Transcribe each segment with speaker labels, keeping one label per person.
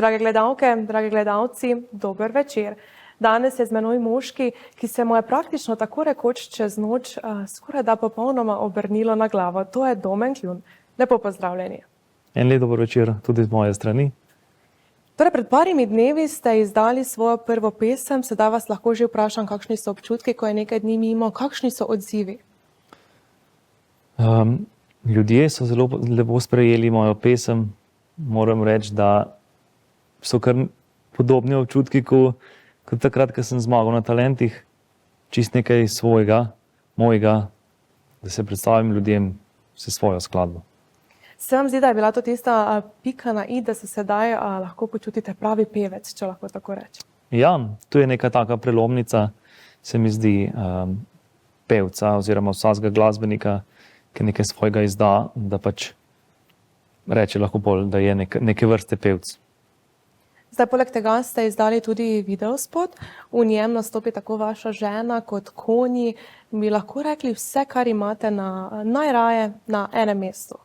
Speaker 1: Drage gledalke, dragi gledalci, dober večer. Danes je z menoj moški, ki se mu je praktično tako rekoč čez noč skoraj da popolnoma obrnilo na glavo. To je Domen Kljun. Lepo pozdravljeni.
Speaker 2: En lep dober večer tudi z moje strani.
Speaker 1: Torej, pred parimi dnevi ste izdali svojo prvo pesem, sedaj vas lahko že vprašam, kakšni so občutki, ko je nekaj dni mimo, kakšni so odzivi?
Speaker 2: Ljudje so zelo lepo sprejeli mojo pesem. Moram reči, da so kar podobni občutki, kot takrat, ko sem zmagal na Talentih. Čist nekaj svojega, mojega, da se predstavim ljudem vse svojo skladbo.
Speaker 1: Se vam zdi, da je bila to tista pika na i, da se sedaj lahko počutite pravi pevec, če lahko tako rečem?
Speaker 2: Ja, to je neka taka prelomnica, se mi zdi, pevca oziroma vsakega glasbenika, ki nekaj svojega izda, da pač reče lahko bolj, da je neke vrste pevc.
Speaker 1: Zdaj, poleg tega ste izdali tudi videospot, v njem nastopi tako vaša žena kot konji. Bi lahko rekli vse, kar imate najraje na enem mestu?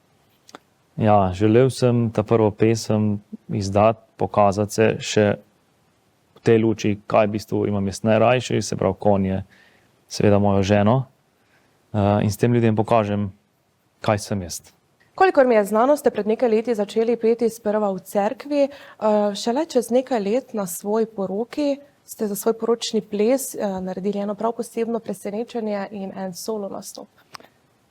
Speaker 2: Ja, želel sem ta prvo pesem izdati, pokazati se še v tej luči, kaj v bistvu imam jaz najrajši, se pravi konje, seveda mojo ženo. In s tem ljudem pokažem, kaj sem jaz.
Speaker 1: Kolikor mi je znano, ste pred nekaj leti začeli peti sprva v cerkvi, šele čez nekaj let na svoji poroki ste za svoj poročni ples naredili eno prav posebno presenečenje in en solo nastop.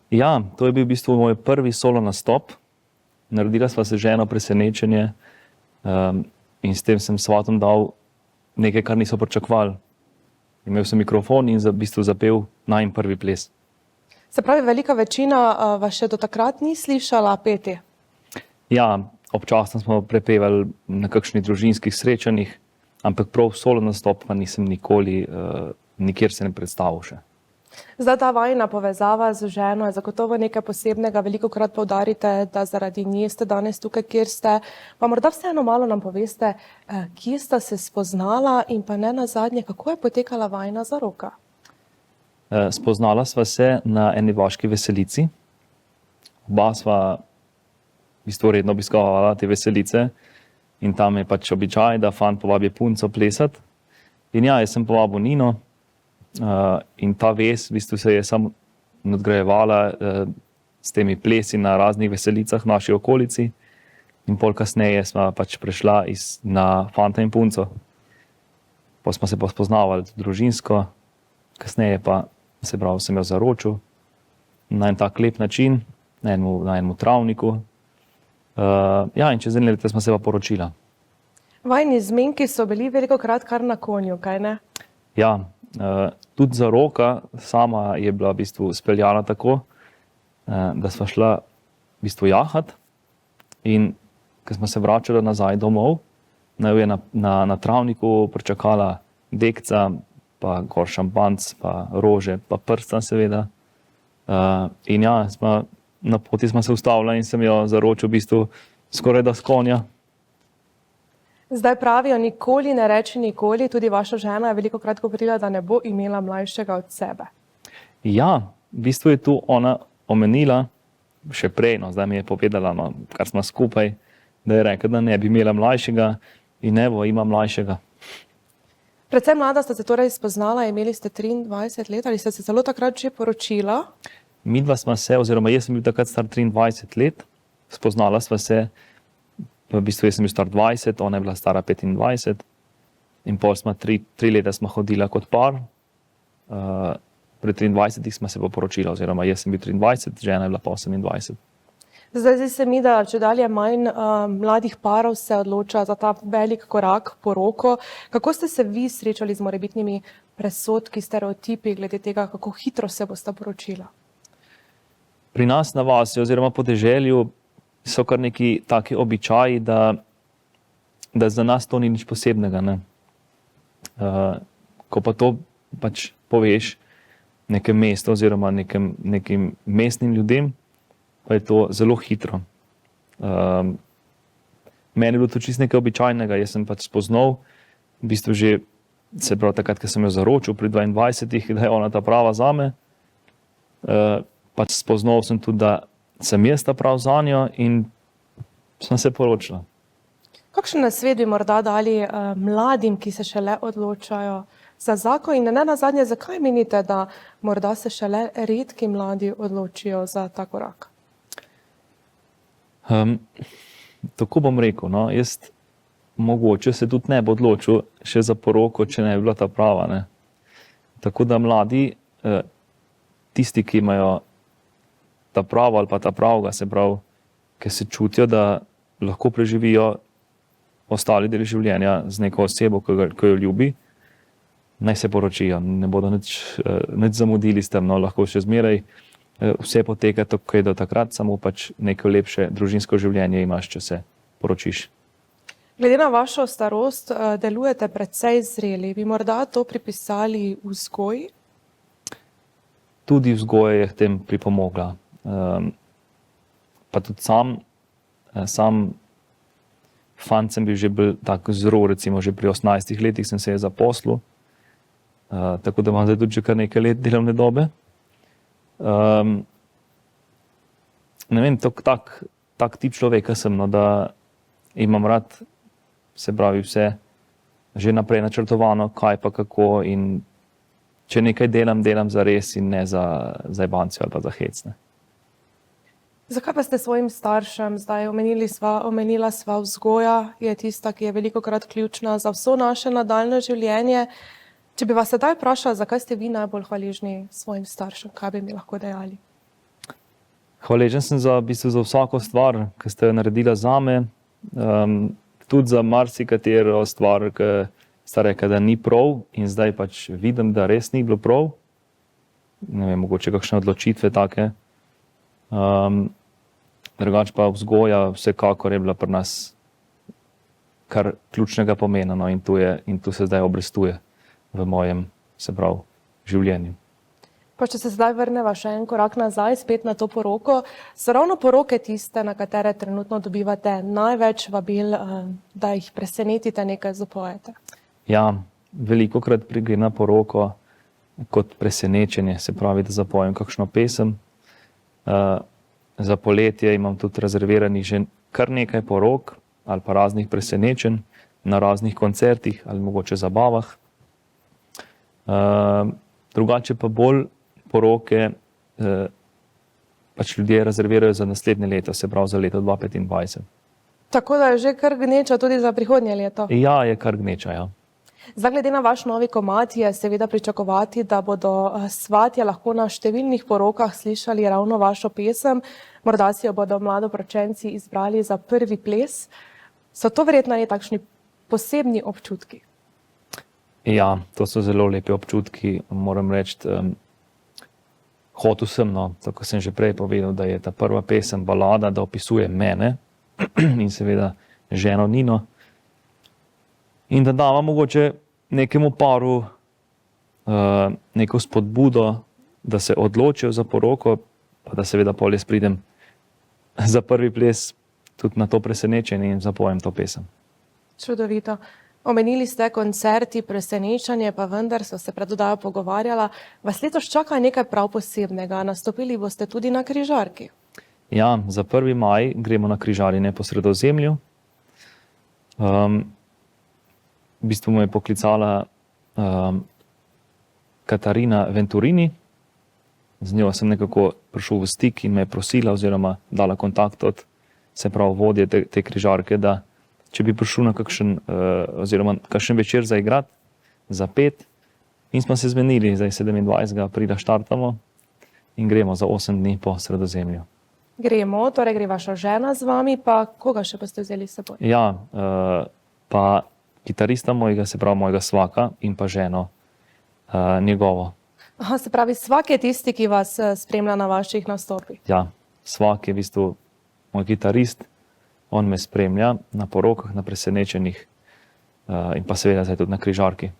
Speaker 2: Ja, to je bil v bistvu moj prvi solo nastop. Naredila sva se ženo presenečenje in s tem sem svatom dal nekaj, kar niso pričakovali. Imel sem mikrofon in v bistvu zapel najin prvi ples.
Speaker 1: Se pravi, velika večina vas še do takrat ni slišala peti?
Speaker 2: Ja, občasno smo prepevali na kakšnih družinskih srečanjih, ampak prav solo nastop pa nisem nikjer se ne predstavil še.
Speaker 1: Zdaj ta vajina povezava z ženo je zagotovo nekaj posebnega. Velikokrat poudarite, da zaradi nje ste danes tukaj, kjer ste. Pa morda vseeno malo nam poveste, kje sta se spoznala in pa ne nazadnje, kako je potekala vajina zaroka?
Speaker 2: Spoznala sva se na eni vaški veselici. Oba sva v bistvu redno obiskovala te veselice in tam je pač običaj, da fant povabi punco plesati. In ja, jaz sem povabil Nino in ta vez v bistvu se je samo nadgrajevala s temi plesi na raznih veselicah v naši okolici. In pol kasneje sva pač prešla na fanta in punco. Pa smo se pa spoznavali družinsko, kasneje pa sem jo zaročil na en tak lep način, na enem travniku. Ja, in čez eno leto smo se pa poročila.
Speaker 1: Vajini zmenki so bili velikokrat kar na konju, kaj ne?
Speaker 2: Ja, tudi zaroka sama je bila v bistvu speljana tako, da sva šla v bistvu jahat in ko smo se vračali nazaj domov, naju je na travniku pričakala dekca, pa gor šampanc, pa rože, pa prstan seveda. In ja, na poti smo se ustavila in sem jo zaročil v bistvu skoraj da s konja.
Speaker 1: Zdaj pravijo, nikoli ne reči nikoli, tudi vaša žena je velikokrat govorila, da ne bo imela mlajšega od sebe.
Speaker 2: Ja, v bistvu je tu ona omenila, še prej, zdaj mi je povedala, kar smo skupaj, da je rekla, da ne bi imela mlajšega in evo, ima mlajšega.
Speaker 1: Predvsem mlada ste se torej spoznala, imeli ste 23 let, ali ste se celo takrat že poročila?
Speaker 2: Midva sva se, oziroma jaz sem bil takrat star 23 let, spoznala sva se, v bistvu jaz sem bil star 20, ona je bila stara 25 in pol smo 3 leta smo hodila kot par. Pri 23 smo se pa poročila, oziroma jaz sem bil 23, žena je bila pa 28.
Speaker 1: Zdaj se mi, da če dalje manj mladih parov se odloča za ta velik korak, poroko. Kako ste se vi srečali z morebitnimi presodki, stereotipi glede tega, kako hitro se bosta poročila?
Speaker 2: Pri nas na vasi oziroma podeželju so kar neki taki običaji, da za nas to ni nič posebnega. Ne? Ko pa to pač poveš nekem mestu oziroma nekim mestnim ljudem, pa je to zelo hitro. Meni je bilo to čisto nekaj običajnega. Jaz sem pač spoznal, v bistvu že, se pravi takrat, ko sem jo zaročil pri 22, da je ona ta prava zame. Pač spoznal sem tudi, da sem jaz ta prav zanjo in sem se poročila.
Speaker 1: Kakšen nasvet bi morda dali mladim, ki se šele odločajo za zakon in ne nazadnje, zakaj menite, da morda se šele redki mladi odločijo za ta korak?
Speaker 2: Tako bom rekel, no, jaz mogoče se tudi ne bi odločil še za poroko, če ne bi bila ta prava. Ne. Tako da mladi, tisti, ki imajo ta pravo ali pa ta pravga, se pravi, ki se čutijo, da lahko preživijo ostali del življenja z neko osebo, ki jo ljubi, naj se poročijo. Ne bodo nič zamudili s tem, no, lahko še zmeraj vse poteka tako, kot je do takrat, samo pač neko lepše družinsko življenje imaš, če se poročiš.
Speaker 1: Glede na vašo starost, delujete precej zreli. Bi morda to pripisali vzgoji?
Speaker 2: Tudi vzgoja je k tem pripomogla. Pa tudi sam fant sem bil že bil tako zelo, recimo že pri 18 letih sem se zaposlil, tako da imam zdaj tudi že kar nekaj let delovne dobe. Ne vem, tak tip človeka sem, no, da imam rad, se pravi, vse že naprej načrtovano, kaj pa kako, in če nekaj delam za res in ne za jebance ali pa za hec. Ne.
Speaker 1: Zakaj pa ste svojim staršem zdaj omenila sva vzgoja, je tista, ki je velikokrat ključna za vso naše nadaljne življenje. Če bi vas sedaj vprašala, zakaj ste vi najbolj hvaležni svojim staršem, kaj bi mi lahko dejali?
Speaker 2: Hvaležen sem za vsako stvar, ki ste jo naredila zame, tudi za marsikatero stvar, ki sta rekla, da ni prav, in zdaj pač vidim, da res ni bilo prav. Ne vem, mogoče kakšne odločitve take. Drugače pa vzgoja vsekakor je bila pri nas kar ključnega pomena, no, in tu se zdaj obrestuje v mojem, se pravi, življenju.
Speaker 1: Pa če se zdaj vrneva še en korak nazaj, spet na to poroko, so ravno poroke tiste, na katere trenutno dobivate največ vabil, da jih presenetite, nekaj zapojete?
Speaker 2: Ja, velikokrat gre na poroko kot presenečenje, se pravi, da zapojem kakšno pesem. Za poletje imam tudi rezerviranih že kar nekaj porok ali pa raznih presenečenj na raznih koncertih ali mogoče zabavah. Drugače pa bolj poroke pač ljudje rezervirajo za naslednje leto, se pravi za leto 2025.
Speaker 1: Tako da je že kar gneča tudi za prihodnje leto?
Speaker 2: Ja, je kar gneča, ja.
Speaker 1: Zdaj, glede na vaš novi komad je seveda pričakovati, da bodo svatje lahko na številnih porokah slišali ravno vašo pesem. Morda si jo bodo mladoporočenci izbrali za prvi ples. So to verjetno takšni posebni občutki?
Speaker 2: Ja, to so zelo lepi občutki, moram reči. Hotel sem, no, tako sem že prej povedal, da je ta prva pesem balada, da opisuje mene in seveda ženo Nino. In da dava mogoče nekemu paru neko spodbudo, da se odločijo za poroko, pa da seveda pol jaz pridem za prvi ples tudi na to presenečenje in zapojem to pesem.
Speaker 1: Čudovito. Omenili ste koncerti, presenečanje, pa vendar so se pred oddajo pogovarjala. Vas letos čaka nekaj prav posebnega. Nastopili boste tudi na križarki.
Speaker 2: Ja, za 1. maj gremo na križarjenje po Sredozemlju. V bistvu me je poklicala Katarina Venturini. Z njo sem nekako prišel v stik in me je prosila oziroma dala kontakt od, se pravi, vodje te križarke, da če bi prišel na kakšen večer za igrat, za 5. In smo se zmenili, zdaj 27. aprila štartamo in gremo za 8 dni po Sredozemlju.
Speaker 1: Gremo, torej gre vaša žena z vami, pa koga še boste vzeli s seboj?
Speaker 2: Ja, pa kitarista mojega, se pravi mojega svaka, in pa ženo njegovo.
Speaker 1: Aha, se pravi, svak je tisti, ki vas spremlja na vaših nastopih?
Speaker 2: Ja, svak je v bistvu moj kitarist, on me spremlja na porokah, na presenečenjih in pa seveda zdaj tudi na križarki.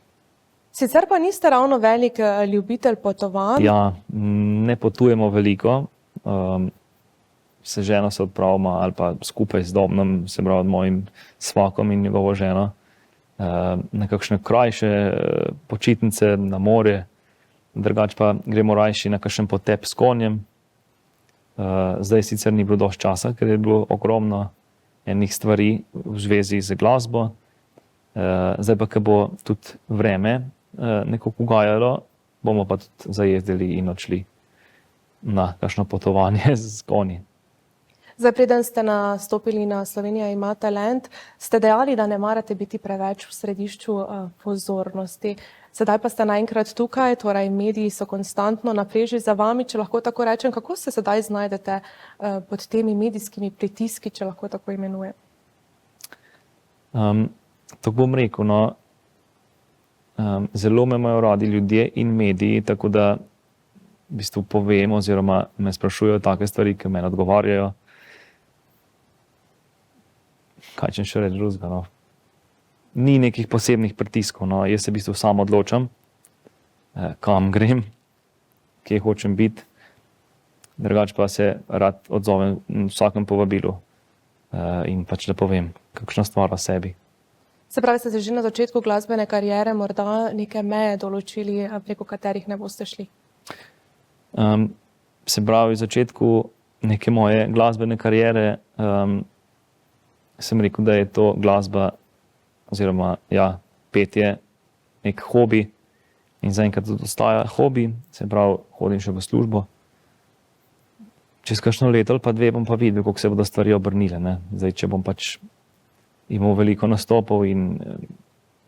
Speaker 1: Sicer pa niste ravno velik ljubitelj potovanj?
Speaker 2: Ja, ne potujemo veliko. Se ženo se odpravimo ali pa skupaj z Domnom, se pravi mojim svakom in njegovo ženo, na kakšne krajše počitnice na morje. Drugače pa gremo rajši na kakšen potep s konjem. Zdaj sicer ni bilo dosti časa, ker je bilo ogromno enih stvari v zvezi z glasbo. Zdaj pa, ko bo tudi vreme nekako ugajalo, bomo pa tudi zajezdili in odšli na kakšno potovanje z konji.
Speaker 1: Zdaj, preden ste nastopili na Slovenija ima talent, ste dejali, da ne marate biti preveč v središču pozornosti. Sedaj pa ste naenkrat tukaj, torej mediji so konstantno na preži za vami, če lahko tako rečem. Kako se sedaj znajdete pod temi medijskimi pritiski, če lahko tako imenujem?
Speaker 2: Tako bom rekel, no, zelo me imajo radi ljudje in mediji, tako da v bistvu povem oziroma me sprašujejo take stvari, ki me odgovarjajo. Kaj če še reči drugega, no? Ni nekih posebnih pritiskov, no. Jaz se v bistvu sam odločam, kam grem, kje hočem biti. Drugače pa se rad odzovem v vsakem povabilu in pač da povem kakšno stvar o sebi.
Speaker 1: Se pravi, ste se že na začetku glasbene kariere morda neke meje določili, preko katerih ne boste šli?
Speaker 2: Se pravi, v začetku neke moje glasbene kariere sem rekel, da je to glasba oziroma petje nek hobi in zaenkrat tudi ostaja hobi, se pravi, hodim še v službo. Čez kakšno leto ali pa dve bom pa videl, kako se bodo stvari obrnile, ne. Zdaj, če bom pač imel veliko nastopov in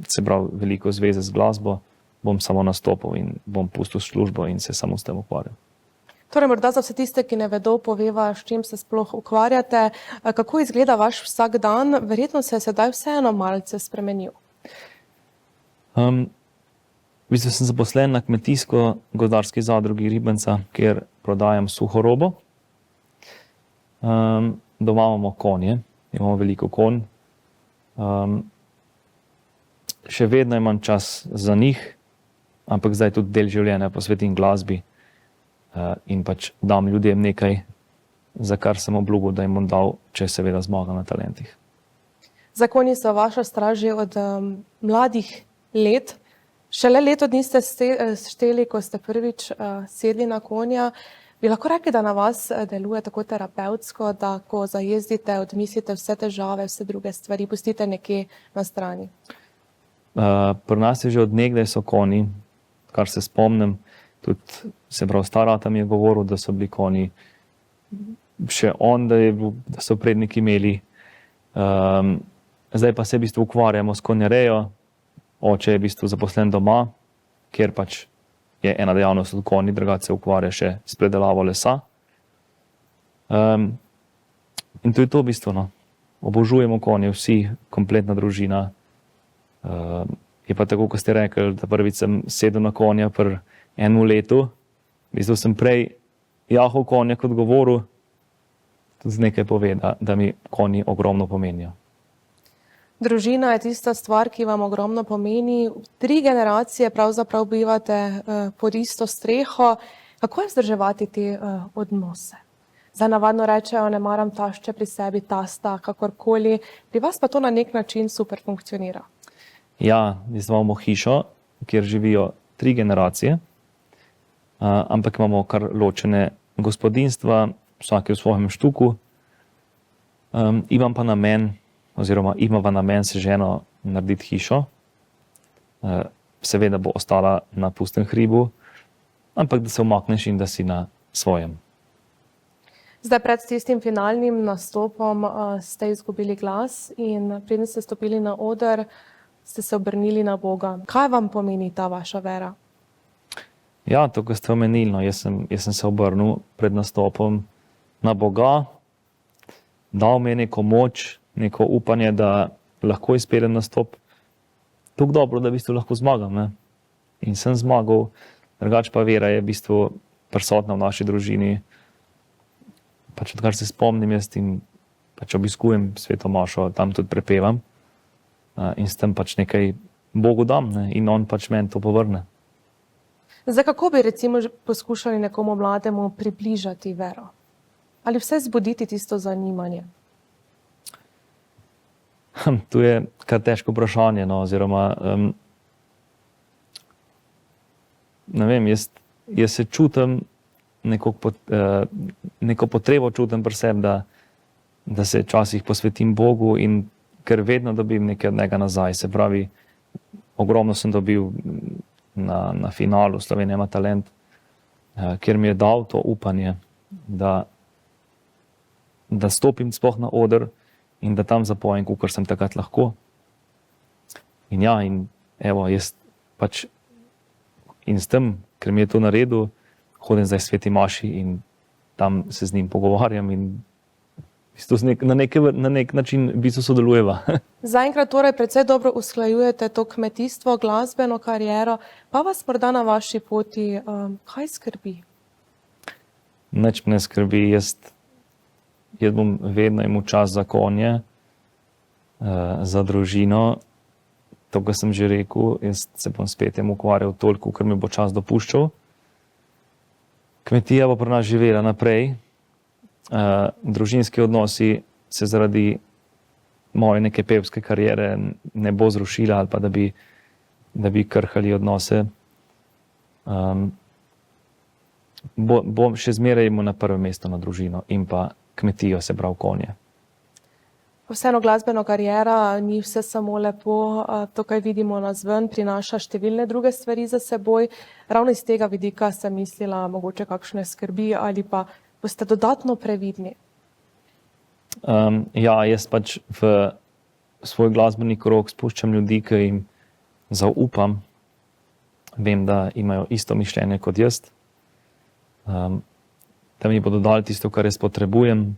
Speaker 2: se pravi veliko zveze z glasbo, bom samo nastopil in bom pustil službo in se samo s tem ukvarjal.
Speaker 1: Torej, morda za vse tiste, ki ne vedo, poveva, s čim se sploh ukvarjate. Kako izgleda vaš vsak dan? Verjetno se je sedaj vseeno malce spremenil.
Speaker 2: V bistvu sem zaposlen na kmetijsko-gozdarski zadrugi Ribenca, kjer prodajam suho robo. Doma imamo konje, imamo veliko konj. Še vedno imam čas za njih, ampak zdaj tudi del življenja posvetim glasbi in pač dam ljudem nekaj, za kar sem obljubil, da jim bom dal, če seveda zmagam na talentih.
Speaker 1: Konji so vaša strast že od mladih let. Šele leto dni ste šteli, ko ste prvič sedli na konja. Bi lahko rekli, da na vas deluje tako terapevtsko, da ko zajezdite, odmislite vse težave, vse druge stvari, pustite nekje na strani?
Speaker 2: Pri nas je že od nekdaj so konji, kar se spomnim. Tudi se pravi, star ata mi je govoril, da so bili konji. Še on, da so predniki imeli. Zdaj pa se v bistvu ukvarjamo s konjerejo. Oče je v bistvu zaposlen doma, kjer pač je ena dejavnost od konji, drugače se ukvarja še s predelavo lesa. In to je to v bistvu, no. Obožujemo konje vsi, kompletna družina. Je pa tako, kot ste rekli, da prvič sem sedel na konja pri enem letu. V bistvu sem prej jahal konja kot govoril. Tudi nekaj pove, da mi konji ogromno pomenijo.
Speaker 1: Družina je tista stvar, ki vam ogromno pomeni. 3 generacije pravzaprav bivate pod isto streho. Kako je vzdrževati te odnose? Zdaj navadno rečejo, ne maram tašče pri sebi, tasta, kakorkoli. Pri vas pa to na nek način super funkcionira.
Speaker 2: Ja, imamo hišo, kjer živijo 3 generacije, ampak imamo kar ločene gospodinjstva, vsak je v svojem štuku. Imam pa namen, oziroma imava namen se ženo narediti hišo. Seveda bo ostala na pustem hribu, ampak da se umakneš in da si na svojem.
Speaker 1: Zdaj pred tistim finalnim nastopom ste izgubili glas in preden ste stopili na oder, ste se obrnili na Boga. Kaj vam pomeni ta vaša vera?
Speaker 2: Ja, to, kar ste omenili, no, jaz sem se obrnil pred nastopom na Boga, dal mi je neko moč, neko upanje, da lahko izpeljem nastop tako dobro, da v bistvu lahko zmagam, ne? In sem zmagal, drugače pa vera je v bistvu prisotna v naši družini. Pač odkar se spomnim jaz in pač obiskujem sveto mašo, tam tudi prepevam in s tem pač nekaj Bogu dam, ne? In on pač meni to povrne.
Speaker 1: Zdaj, kako bi recimo poskušali nekomu mlademu približati vero? Ali vse zbuditi tisto zanimanje?
Speaker 2: To je kar težko vprašanje, no, oziroma ne vem, jaz se čutim neko potrebo čutim pri sebi, da se včasih posvetim Bogu in ker vedno dobim nekaj od njega nazaj. Se pravi, ogromno sem dobil na finalu Slovenija ima talent, kjer mi je dal to upanje, da stopim sploh na oder in da tam zapojem, kakor sem takrat lahko. In ja, in evo, jaz pač in s tem, ker mi je to naredil, hodim zdaj sveti maši in tam se z njim pogovarjam in na nek način v bistvu sodelujeva.
Speaker 1: Zaenkrat torej precej dobro usklajujete to kmetijstvo, glasbeno kariero, pa vas morda na vaši poti kaj skrbi?
Speaker 2: Nič me ne skrbi, jaz bom vedno imel čas za konje, za družino. To, kar sem že rekel, jaz se bom spet ukvarjal toliko, ker mi bo čas dopuščal. Kmetija bo pri nas živela naprej. Družinski odnosi se zaradi moje neke pevske kariere ne bo zrušila ali pa da bi krhali odnose. Bom še zmeraj imel na prvem mestu na družino in pa kmetijo, se pravi konje.
Speaker 1: Vseeno glasbeno kariera ni vse samo lepo, to, kaj vidimo nazven, prinaša številne druge stvari za seboj. Ravno iz tega vidika sem mislila mogoče kakšne skrbi ali pa boste dodatno previdni.
Speaker 2: Ja, jaz pač v svoj glasbeni krog spuščam ljudi, ki jim zaupam. Vem, da imajo isto mišljenje kot jaz. Da mi bodo dali tisto, kar jaz potrebujem,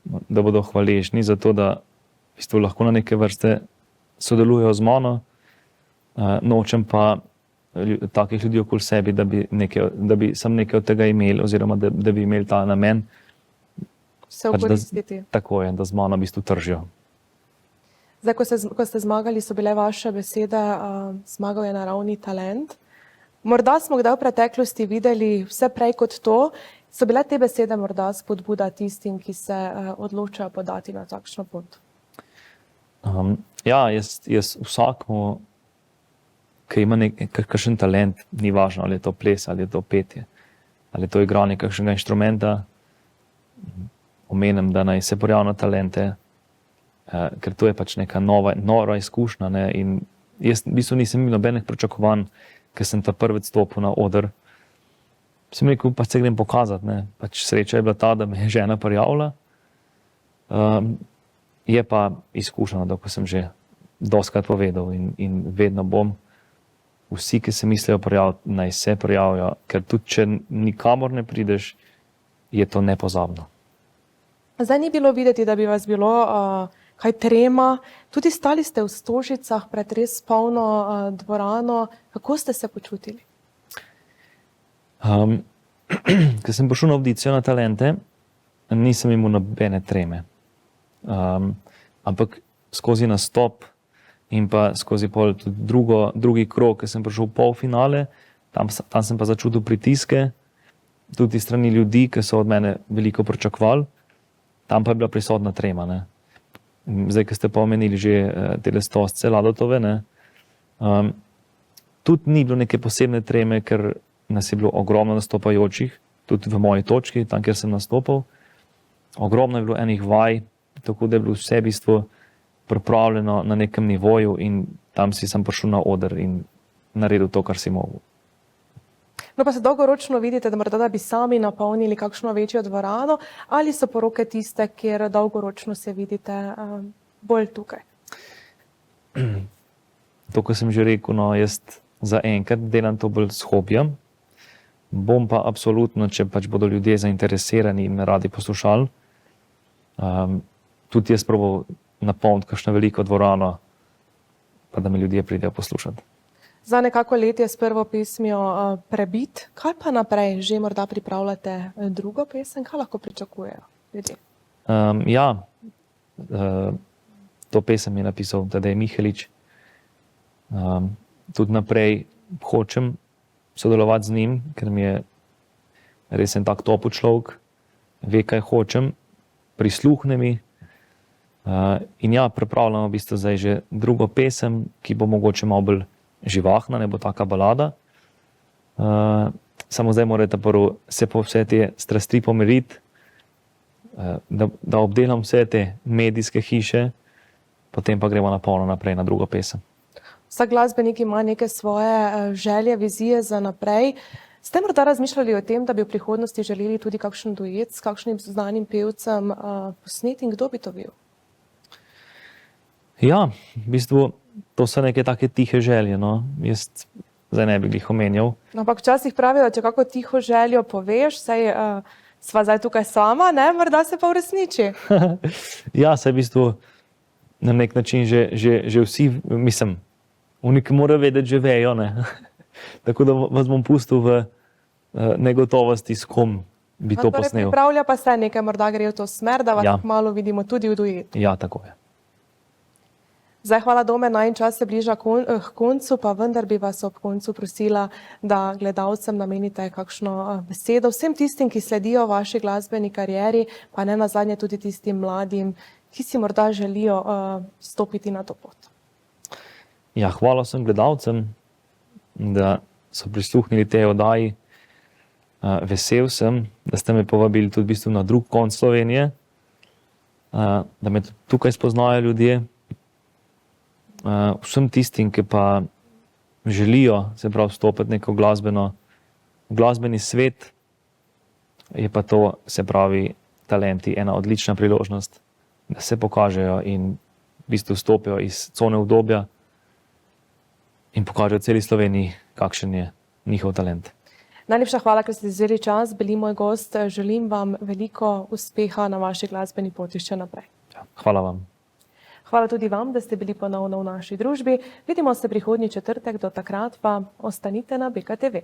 Speaker 2: da bodo hvaležni za to, da v bistvu lahko na neke vrste sodelujejo z mano. Nočem pa takih ljudi okoli sebi, da bi sam nekaj od tega imeli oziroma da bi imeli ta namen.
Speaker 1: Se okoristiti.
Speaker 2: Tako je, da z mano v bistvu tržijo.
Speaker 1: Zdaj, ko ste zmagali, so bile vaše besede, zmagal je naravni talent. Morda smo kdaj v preteklosti videli vse prej kot to. So bile te besede morda spodbuda tistim, ki se odločajo podati na takšno pot?
Speaker 2: Ja, jaz vsakmu, ki ima kakšen talent, ni važno, ali je to ples, ali je to petje, ali je to igranje kakšnega inštrumenta, omenim, da naj se pojavijo talente, ker to je pač neka nora izkušnja. Ne? In jaz v bistvu nisem imel nobenih pričakovanj, ker sem ta prvič stopil na oder. Sem rekel, pa se grem pokazati. Ne? Pač sreča je bila ta, da me je žena prijavila. Je pa izkušeno, da ko sem že dostikrat povedal in vedno bom. Vsi, ki se mislijo prijaviti, naj se prijavijo, ker tudi če nikamor ne prideš, je to nepozabno.
Speaker 1: Zdaj ni bilo videti, da bi vas bilo kaj trema. Tudi stali ste v Stožicah pred res polno dvorano. Kako ste se počutili?
Speaker 2: Ko sem prišel na audicijo na talente, nisem imel nobene treme. Ampak skozi nastop in pa skozi drugi krog, ko sem prišel v polfinale, tam sem pa začutil pritiske, tudi strani ljudi, ki so od mene veliko pričakovali, tam pa je bila prisotna trema. Ne. Zdaj, ko ste pa omenili že tele stosce Ladotove, ne, tudi ni bilo neke posebne treme, ker nas je bilo ogromno nastopajočih, tudi v moji točki, tam, kjer sem nastopal. Ogromno je bilo enih vaj, tako da je bilo vse v bistvu pripravljeno na nekem nivoju in tam sem prišel na oder in naredil to, kar si mogel.
Speaker 1: No pa se dolgoročno vidite, da morda bi sami napolnili kakšno večjo dvorano, ali so poroke tiste, kjer dolgoročno se vidite bolj tukaj?
Speaker 2: To, kar sem že rekel, no, jaz zaenkrat delam to bolj s hobijem. Bom pa absolutno, če pač bodo ljudje zainteresirani in me radi poslušali, tudi jaz probal napolniti kakšno veliko dvorano, pa da me ljudje pridejo poslušati.
Speaker 1: Za nekako let je s prvo pesmijo prebit. Kaj pa naprej? Že morda pripravljate drugo pesem? Kaj lahko pričakujejo ljudje?
Speaker 2: Ja, to pesem je napisal Tadej Mihelič. Tudi naprej hočem sodelovati z njim, ker mi je res en tak topel človek, ve, kaj hočem, prisluhne mi. In ja, pripravljamo v bistvu zdaj že drugo pesem, ki bo mogoče malo bolj živahna, ne bo taka balada. Samo zdaj morate prvo se po vse te strasti pomiriti, da obdelam vse te medijske hiše, potem pa gremo naprej na drugo pesem.
Speaker 1: Vsak glasbenik ima neke svoje želje, vizije za naprej. Ste morda razmišljali o tem, da bi v prihodnosti želeli tudi kakšen duet s kakšnim znanim pevcem posneti in kdo bi to bil?
Speaker 2: Ja, v bistvu to so neke take tihe želje, no. Jaz zdaj ne bi jih omenjal.
Speaker 1: Ampak včasih pravijo, če kako tiho željo poveš, saj sva zdaj tukaj sama, ne, morda se pa uresniči.
Speaker 2: Ja, saj v bistvu na nek način že vsi, mislim, oni, ki morajo vedeti, že vejo, ne. Tako da vas bom pustil v negotovosti, s kom bi to
Speaker 1: Torej,
Speaker 2: posnel.
Speaker 1: pripravlja pa se nekaj, morda gre v to smer, da vas
Speaker 2: Ja.
Speaker 1: malo vidimo tudi v duetu.
Speaker 2: Ja, tako je.
Speaker 1: Zdaj, hvala Dome, najin čas se bliža k koncu, pa vendar bi vas ob koncu prosila, da gledalcem namenite kakšno besedo, vsem tistim, ki sledijo vaši glasbeni karieri, pa ne nazadnje tudi tistim mladim, ki si morda želijo stopiti na to pot.
Speaker 2: Ja, hvala vsem gledalcem, da so prisluhnili tej oddaji. Vesel sem, da ste me povabili tudi v bistvu na drug konc Slovenije, da me tukaj spoznajo ljudje. Vsem tistim, ki pa želijo se prav vstopiti neko glasbeni svet, je pa to, se pravi, talenti ena odlična priložnost, da se pokažejo in v bistvu vstopijo iz cone udobja in pokažejo celi Sloveniji, kakšen je njihov talent.
Speaker 1: Najlepša hvala, ker ste vzeli čas, bili moj gost. Želim vam veliko uspeha na vaši glasbeni poti še naprej.
Speaker 2: Ja, hvala vam.
Speaker 1: Hvala tudi vam, da ste bili ponovno v naši družbi. Vidimo se prihodnji četrtek, do takrat pa ostanite na BKTV.